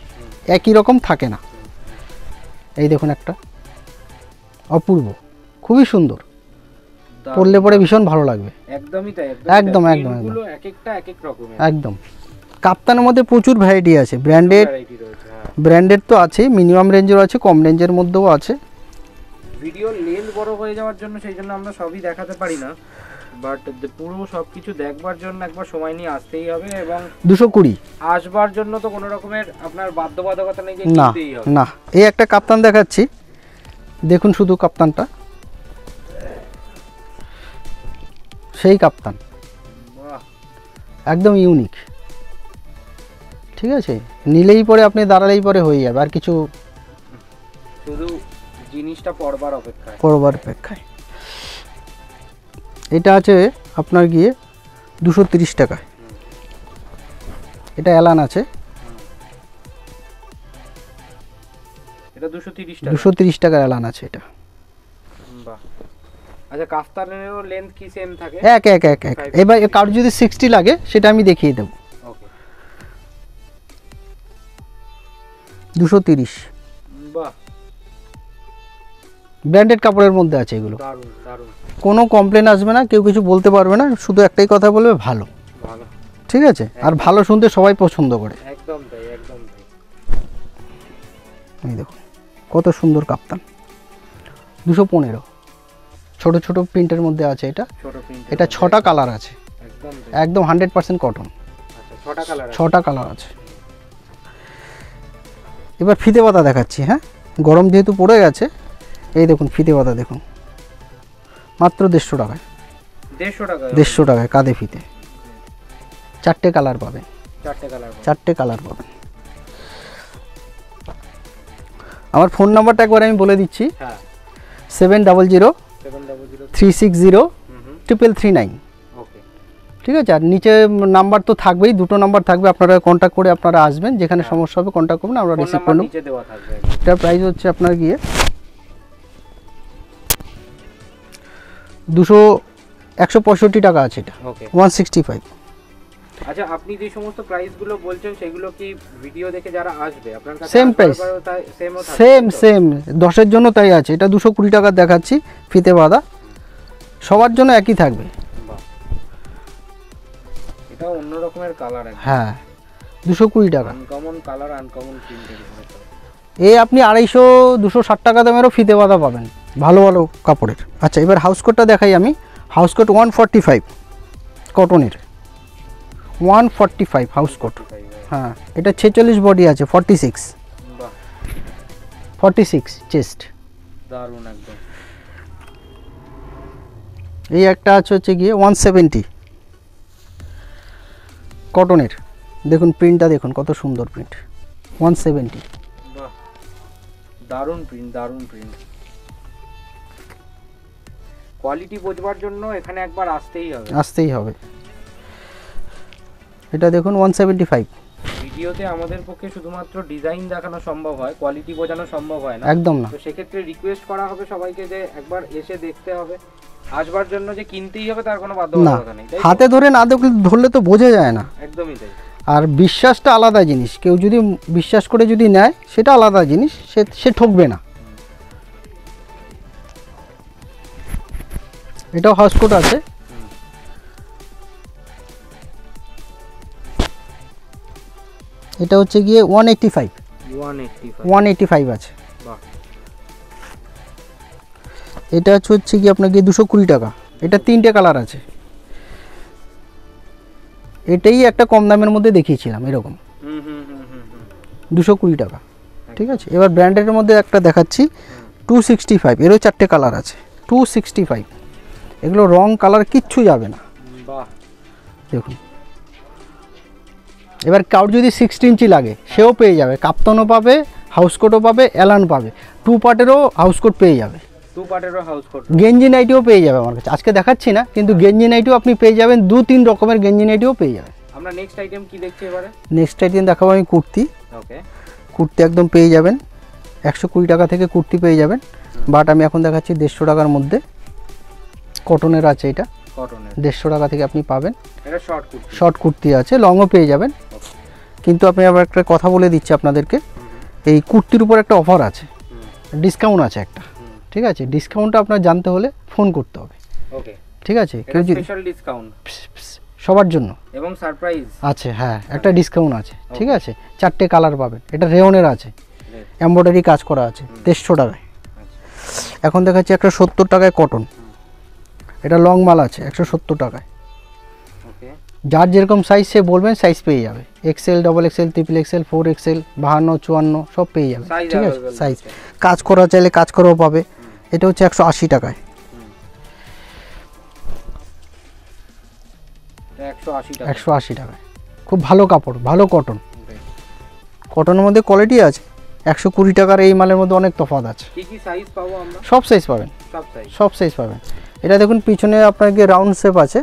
একই রকম থাকে না। এই দেখুন একটা অপূর্ব, খুবই সুন্দর, পরলে পরে ভীষণ ভালো লাগবে। একদমই তাই, একদম একদম একদম, এক একটা এক এক রকমের। একদম। কাপ্তানের মধ্যে প্রচুর ভ্যারাইটি আছে, ব্র্যান্ডেড তো আছে, মিনিমাম রেঞ্জের আছে, কম রেঞ্জের মধ্যেও আছে। ভিডিও লেন্থ বড় হয়ে যাওয়ার জন্য সেই জন্য আমরা সবই দেখাতে পারি না, বাট পুরো সবকিছু দেখবার জন্য একবার সময় নিয়ে আসতেই হবে, এবং 220 আসবার জন্য তো কোনো রকমের আপনার বাধ্যবাধকতা নেই যে না কিনতেই হবে। না। এই একটা কাপ্তান দেখাচ্ছি, দেখুন শুধু কাপ্তানটা, সেই কাপ্তান, একদম ইউনিক। ঠিক আছে, নিলেই পরে আপনি দাঁড়ালেই পরে হয়ে যাবে, আর কিছু শুধু জিনিসটা পড়বার অপেক্ষায়। এটা আছে আপনার গিয়ে 230 টাকায়, এটা অ্যালান আছে, এটা 230 টাকার অ্যালান আছে এটা। বাহ, আচ্ছা, কাফতানেরও লেন্থ কি সেম থাকে? এক। এবার কারোর যদি 60 লাগে সেটা আমি দেখিয়ে দেব। ওকে, 230। বাহ, ব্র্যান্ডেড কাপড়ের মধ্যে আছে এগুলো, দারুণ দারুণ, কোনো কমপ্লেন আসবে না, কেউ কিছু বলতে পারবে না, শুধু একটাই কথা বলবে, ভালো। ঠিক আছে, আর ভালো শুনতে সবাই পছন্দ করে। একদম তাই, একদম তাই। এই দেখুন কত সুন্দর কাপ্তান, 215, ছোট ছোট প্রিন্টের মধ্যে আছে এটা। এটা 6টা কালার আছে, একদম 100% কটন। আচ্ছা, 6টা কালার আছে। এবার ফিতে পাতা দেখাচ্ছি। হ্যাঁ, গরম যেহেতু পড়ে গেছে, এই দেখুন ফিতে পাতা দেখুন, মাত্র 150 টাকায়। 150 টাকা? 150 টাকায় কাঁধে ফিতে, 4টে কালার পাবেন। 4টে কালার? 4টে কালার পাবেন। আমার ফোন নাম্বারটা একবার আমি বলে দিচ্ছি। হ্যাঁ, 700 700 360 339। ওকে, ঠিক আছে। আর নিচে নাম্বার তো থাকবেই, 2টো নাম্বার থাকবে, আপনারা কন্ট্যাক্ট করে আপনারা আসবেন, যেখানে সমস্যা হবে কন্ট্যাক্ট করবেন, আমরা ফোন রিসিভ নাম্বার করে নেব। নিচে দেওয়া থাকবে। এটার প্রাইস হচ্ছে আপনার গিয়ে 165 টাকা আছে, এটা ওকে। 165। আচ্ছা, আপনি যে সমস্ত প্রাইস গুলো বলছেন সেগুলো কি ভিডিও দেখে যারা আসবে আপনার কাছে সেম প্রাইস, সেম 10-এর জন্য তাই আছে। এটা 220 টাকা দেখাচ্ছি, ফিতে বাঁধা, সবার জন্য একই থাকবে। এটা অন্য রকমের কালার আছে। হ্যাঁ, 220 টাকা। আনকমন কালার, আনকমন প্রিন্টের উপরে। এই আপনি 250-260 টাকা দামেরও ফিতে বাঁধা পাবেন, ভালো ভালো কাপড়ের। আচ্ছা, এবার হাউস কোটটা দেখাই আমি। হাউস কোট 145 কটনের, 145 হাউস কোট। হ্যাঁ, এটা 46 বডি আছে, 46 বাহ, 46 চেস্ট। দারুণ একদম। এই একটা আছে হচ্ছে গিয়ে 170 কটনের, দেখুন প্রিন্টটা দেখুন কত সুন্দর প্রিন্ট, 170। বাহ, দারুণ প্রিন্ট, দারুণ প্রিন্ট। কোয়ালিটি বোঝবার জন্য এখানে একবার আসতেই হবে। এটা দেখুন 175। ভিডিওতে আমাদের পক্ষে শুধুমাত্র ডিজাইন দেখানো সম্ভব হয়, কোয়ালিটি বোঝানো সম্ভব হয় না, একদম না। তো সেক্ষেত্রে রিকোয়েস্ট করা হবে সবাইকে যে একবার এসে দেখতে হবে। আসবার জন্য যে কিনতেই হবে তার কোনো না, বাধ্যবাধকতা নেই, তাই তো? হাতে ধরে না ধরলে তো বোঝা যায় না। একদমই তাই। আর বিশ্বাসটা আলাদা জিনিস, কেউ যদি বিশ্বাস করে যদি নেয় সেটা আলাদা জিনিস, সে ঠকবে না। এটাও হাউস কোট আছে। এটা হচ্ছে গিয়ে 185 আছে। বাহ, এটা হচ্ছে গিয়ে আপনার গিয়ে 220 টাকা। এটা 3টে কালার আছে। এটাই একটা কম দামের মধ্যে দেখিয়েছিলাম এরকম, 220 টাকা। ঠিক আছে। এবার ব্র্যান্ডের মধ্যে একটা দেখাচ্ছি 265, এরও 4টে কালার আছে, 265। এগুলো রং কালার কিচ্ছু যাবে না। বাহ, দেখুন। এবার কাউর যদি 60 ইঞ্চি লাগে সেও পেয়ে যাবে, কাপ্তানও পাবে, হাউস কোটও পাবে, এলান পাবে, 2 পার্টেরও হাউস কোট পেয়ে যাবে, 2 পার্টেরও হাউস কোট, গেঞ্জি নাইটিও পেয়ে যাবে আমার কাছে। আজকে দেখাচ্ছি না, কিন্তু গেঞ্জি নাইটিও আপনি পেয়ে যাবেন, 2-3 রকমের গেঞ্জি নাইটিও পেয়ে যাবেন। আমরা নেক্সট আইটেম কি দেখছি এবারে? নেক্সট আইটেম দেখাবো আমি কুর্তি। ওকে, কুর্তি একদম পেয়ে যাবেন 120 টাকা থেকে কুর্তি পেয়ে যাবেন, বাট আমি এখন দেখাচ্ছি 150 টাকার মধ্যে। কটনের আছে, এটা কটনের 150 টাকা থেকে আপনি পাবেন। এটা শর্ট কুর্তি, শর্ট কুর্তি আছে, লংও পেয়ে যাবেন। কিন্তু আপনি আবার একটা কথা বলে দিচ্ছি আপনাদেরকে, এই কুর্তির উপর একটা অফার আছে, ডিসকাউন্ট আছে একটা। ঠিক আছে, ডিসকাউন্টটা আপনার জানতে হলে ফোন করতে হবে। ওকে, ঠিক আছে, কেউ যদি স্পেশাল ডিসকাউন্ট সবার জন্য এবং সারপ্রাইজ আছে। হ্যাঁ, একটা ডিসকাউন্ট আছে। ঠিক আছে, 4টে কালার পাবেন। এটা রেওনের আছে, এমব্রয়ডারি কাজ করা আছে, 150 টাকায়। এখন দেখাচ্ছি একটা 70 টাকায় কটন, এটা লং মাল আছে 170 টাকায়। ওকে, যার যেরকম সাইজ সে বলবেন, সাইজ পেয়ে যাবে, XL, XXL, XXL, 4XL, 52, 54 সব পেয়ে যাবে। ঠিক আছে, সাইজ কাজ করা চাইলে কাজ করাও পাবে। এটা হচ্ছে 180 টাকায়। 180 টাকায়, খুব ভালো কাপড়, ভালো কটন। কটনের মধ্যে কোয়ালিটি আছে। 120 টাকার এই মালের মধ্যে অনেক তফাৎ আছে। কি কি সাইজ পাবো আমরা? সব সাইজ পাবেন, সব সাইজ পাবেন। এটা দেখুন পিছনে আপনাকে রাউন্ড শেপ আছে,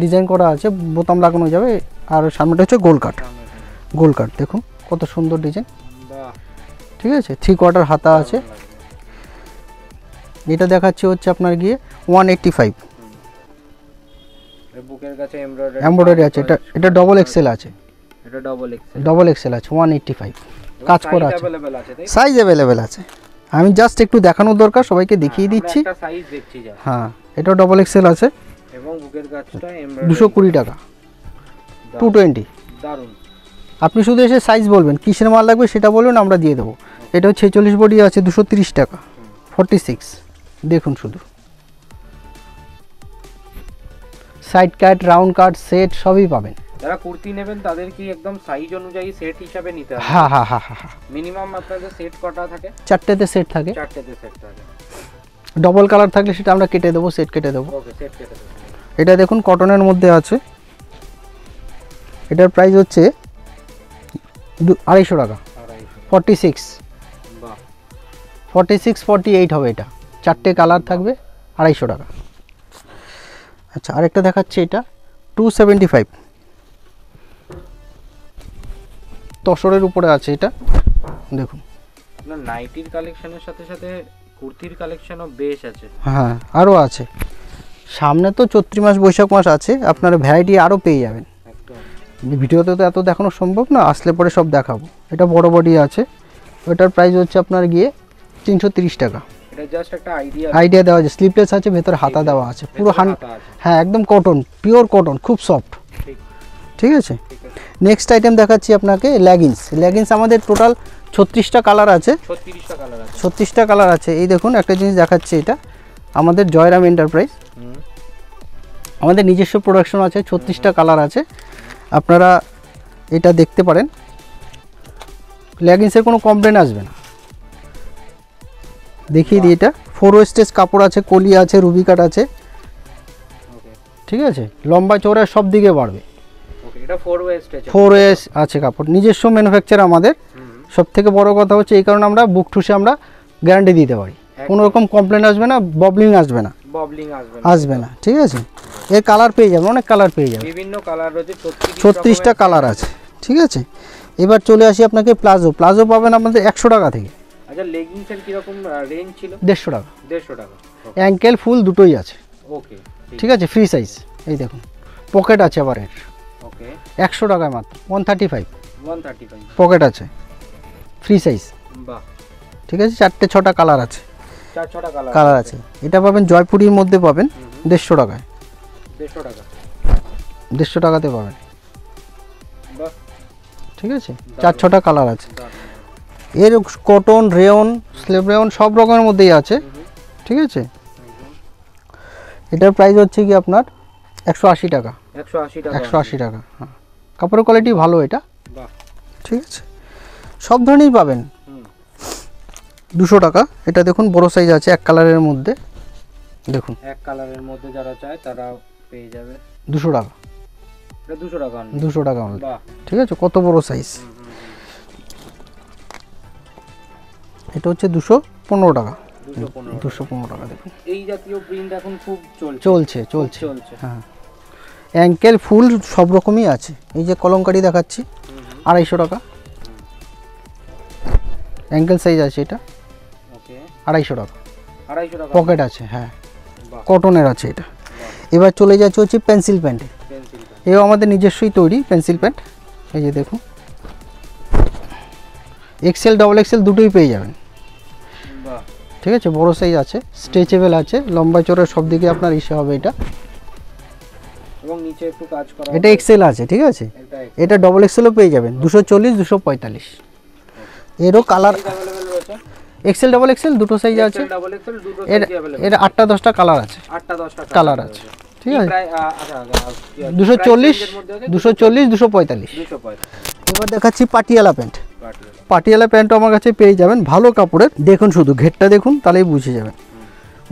ডিজাইন করা আছে, বোতাম লাগানো যাবে। আর সামনেটা হচ্ছে গোল কাট, গোল কাট দেখুন কত সুন্দর ডিজাইন। ঠিক আছে, 3/4 হাতা আছে। এটা দেখাচ্ছি হচ্ছে আপনার গিয়ে 185, বুকের কাছে এমব্রয়ডারি আছে। এটা XXL আছে, এটা XXL আছে, 185 কাজ করা আছে, তাই? সাইজ अवेलेबल আছে। আমি জাস্ট একটু দেখানোর দরকার, সবাইকে দেখিয়ে দিচ্ছি। একটা সাইজ দেখছি যা। হ্যাঁ, এটা XXL আছে এবং বুকের কাছটা এমব্রয়ডারি, 220 টাকা, 220। দারুন। আপনি শুধু এসে সাইজ বলবেন, কিসের মাল লাগবে সেটা বলবেন, আমরা দিয়ে দেবো। এটা 46 বডি আছে, 230 টাকা, 46। দেখুন শুধু সাইড কাট, রাউন্ড কাট, সেট সবই পাবেন। যারা কুর্তি নেবেন তাদের কি একদম সাইজ অনুযায়ী সেট হিসাবে নিতে হবে? হ্যাঁ হ্যাঁ হ্যাঁ হ্যাঁ। মিনিমাম আপনাদের সেট কটা থাকে? 4টেতে সেট থাকে। 4টেতে সেট থাকে। ডবল কালার থাকলে সেটা আমরা কেটে দেবো, সেট কেটে দেবো। ওকে, সেট কেটে দেবো। এটা দেখুন কটনের মধ্যে আছে, এটার প্রাইস হচ্ছে 250 টাকা। 46, বাহ 46, 48 হবে এটা। 4টে কালার থাকবে, 250 টাকা। আচ্ছা, আরেকটা দেখাচ্ছি, এটা 275, তসরের উপরে আছে এটা দেখুন। আপনার নাইটির কালেকশনের সাথে সাথে কুর্তির কালেকশনও বেশ আছে। হ্যাঁ, আরও আছে সামনে, তো চৈত্র মাস বৈশাখ মাস আছে, আপনারা ভ্যারাইটি আরও পেয়ে যাবেন। একদম ভিডিওতে তো এত দেখানো সম্ভব না, আসলে পরে সব দেখাবো। এটা বড় বডি আছে, ওটার প্রাইস হচ্ছে আপনার গিয়ে 330 টাকা। এটা জাস্ট একটা আইডিয়া দেওয়া আছে, স্লিপলেস আছে, ভেতরে হাতা দেওয়া আছে, পুরো হ্যাঁ একদম কটন, পিওর কটন, খুব সফট। ঠিক আছে, নেক্সট আইটেম দেখাচ্ছি আপনাকে লেগিংস। লেগিংস আমাদের টোটাল 36টা কালার আছে। 36টা কালার আছে। এই দেখুন একটা জিনিস দেখাচ্ছি, এটা আমাদের জয়রাম এন্টারপ্রাইজ, আমাদের নিজস্ব প্রোডাকশন আছে। 36টা কালার আছে, আপনারা এটা দেখতে পারেন। লেগিংসের কোনো কমপ্লেন আসবে না। দেখিয়ে দিই, এটা 4 ওয়েস্টেজ কাপড় আছে, কলি আছে, রুবি কাট আছে। ঠিক আছে, লম্বা চওড়া সব দিকে বাড়বে। এটা 4 ওয়েস্টেজ 4 ওয়েস আছে কাপড়, নিজস্ব ম্যানুফ্যাকচার আমাদের। সব থেকে বড় কথা হচ্ছে এই কারণে আমরা বুক ঠুসে আমরা গ্যারান্টি দিতে পারি, কোনো রকম কমপ্লেন আসবে না, ববলিং আসবে না, আসবে না। ঠিক আছে, এর কালার পেয়ে যাবেন, অনেক কালার পেয়ে যাবেন, বিভিন্ন কালার রয়েছে, 36টা কালার আছে। ঠিক আছে, এবার চলে আসি আপনাকে প্লাজো। প্লাজো পাবেন আপনাদের 100 টাকা থেকে। আচ্ছা, লেগিংসের কি রকম রেঞ্জ ছিল? 150 টাকা। 150 টাকা। অ্যাঙ্কেল ফুল দুটোই আছে। ওকে, ঠিক আছে, ফ্রি সাইজ। এই দেখুন পকেট আছে আবার এর। ওকে, 100 টাকায় মাত্র 135 135 পকেট আছে, ফ্রি সাইজ। বাহ, ঠিক আছে, 4টে 6টা কালার আছে, 4-6টা কালার আছে। এটা পাবেন জয়পুরির মধ্যে পাবেন 150 টাকায়। 150 টাকা, 150 টাকাতে পাবেন। বাহ, ঠিক আছে, 4-6টা কালার আছে। এর কটন, রেয়ন, স্লেভ রেয়ন সব রকমের মধ্যেই আছে। ঠিক আছে, এটার প্রাইস হচ্ছে কি আপনার 180 টাকা। 180 টাকা। হ্যাঁ, কাপড়ের কোয়ালিটি ভালো এটা। বাহ, ঠিক আছে, সব ধরনেরই পাবেন। 200 টাকা। এটা দেখুন বড় সাইজ আছে, এক কালারের মধ্যে দেখুন, এক কালারের মধ্যে যারা চায় তারা পেয়ে যাবে 200 টাকা। এটা 200 টাকা, 200 টাকা। বাহ, ঠিক আছে, কত বড় সাইজ। এটা হচ্ছে 215 টাকা। 215 টাকা। দেখুন এই জাতীয় প্রিন্ট এখন খুব চলছে। হ্যাঁ, অ্যাঙ্কেল ফুল সব রকমই আছে। এই যে কলমকারি দেখাচ্ছি 250 টাকা। অ্যাঙ্কেল সাইজ আছে এটা, ওকে, 250 টাকা। 250 টাকা পকেট আছে, হ্যাঁ কটনের আছে এটা। এবার চলে যাচ্ছে হচ্ছে পেন্সিল প্যান্টে। এও আমাদের নিজস্বই তৈরি পেন্সিল প্যান্ট। এই যে দেখুন, এক্সেল ডবল এক্সেল দুটোই পেয়ে যাবেন। বাহ, ঠিক আছে, বড় সাইজ আছে, স্ট্রেচেবল আছে, লম্বা চড়া সব দিকে আপনার ইসে হবে এটা। এবং নিচে একটু কাজ করা, এটা এক্সেল আছে। ঠিক আছে, এটা ডবল এক্সেলও পেয়ে যাবেন 240, 245। এরও কালার अवेलेबल রয়েছে, এক্সেল ডবল এক্সেল দুটো সাইজ আছে। ডাবল এক্সেল দুটো সাইজ अवेलेबल। এর 8টা 10টা কালার আছে, 8টা 10টা কালার আছে। ঠিক আছে, আচ্ছা 240, 245। 245। এবার দেখাচ্ছি পাটিয়ালা প্যান্ট। পাটিয়ালা প্যান্টও আমার কাছে পেয়ে যাবেন, ভালো কাপড়ের। দেখুন শুধু ঘেরটা দেখুন, তাহলেই বুঝে যাবেন।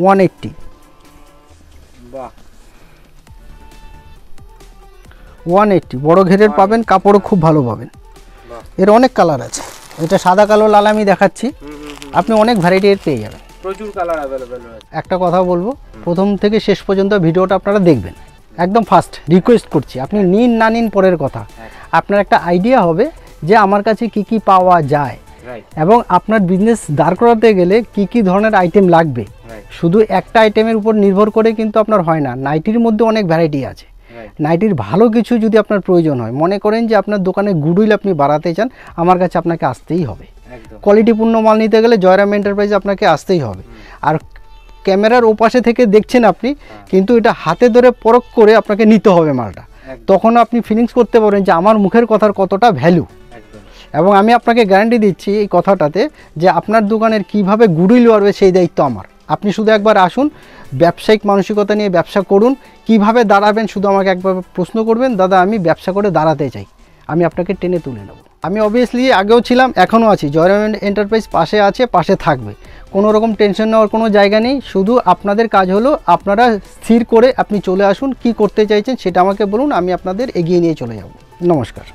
180। বাহ, 180 বড় ঘেরের পাবেন, কাপড়ও খুব ভালো পাবেন। এর অনেক কালার আছে। এটা সাদা কালো লাল আমি দেখাচ্ছি, আপনি অনেক ভ্যারাইটি এর পেয়ে যাবেন, প্রচুর কালার अवेलेबल রয়েছে। একটা কথা বলবো, প্রথম থেকে শেষ পর্যন্ত ভিডিওটা আপনারা দেখবেন, একদম ফার্স্ট রিকোয়েস্ট করছি। আপনি নিন না নিন পরের কথা, আপনার একটা আইডিয়া হবে যে আমার কাছে কি কি পাওয়া যায়, এবং আপনার বিজনেস দাঁড় করাতে গেলে কি কি ধরনের আইটেম লাগবে। শুধু একটা আইটেমের উপর নির্ভর করে কিন্তু আপনার হয় না। নাইটির মধ্যে অনেক ভ্যারাইটি আছে। নাইটির ভালো কিছু যদি আপনার প্রয়োজন হয়, মনে করেন যে আপনার দোকানে গুডউইল আপনি বাড়াতে চান, আমার কাছে আপনাকে আসতেই হবে। কোয়ালিটিপূর্ণ মাল নিতে গেলে জয়রাম এন্টারপ্রাইজে আপনাকে আসতেই হবে। আর ক্যামেরার ওপাশে থেকে দেখছেন আপনি, কিন্তু এটা হাতে ধরে পরখ করে আপনাকে নিতে হবে মালটা, তখন আপনি ফিলিংস করতে পারেন যে আমার মুখের কথার কতটা ভ্যালু। এবং আমি আপনাকে গ্যারান্টি দিচ্ছি এই কথাটাতে যে আপনার দোকানের কিভাবে গুডউইল বাড়বে সেই দায়িত্ব আমার। আপনি শুধু একবার আসুন, ব্যবসায়িক মানসিকতা নিয়ে ব্যবসা করুন। কিভাবে দাঁড়াবেন শুধু আমাকে একবার প্রশ্ন করবেন, দাদা আমি ব্যবসা করে দাঁড়াতে চাই, আমি আপনাকে টেনে তুলে নেব। আমি অবভিয়াসলি আগেও ছিলাম, এখনও আছি। জয়রাম এন্টারপ্রাইজ পাশে আছে, পাশে থাকবে। কোনো রকম টেনশন নেওয়ার কোনো জায়গা নেই। শুধু আপনাদের কাজ হলো আপনারা স্থির করে আপনি চলে আসুন, কি করতে চাইছেন সেটা আমাকে বলুন, আমি আপনাদের এগিয়ে নিয়ে চলে যাব। নমস্কার।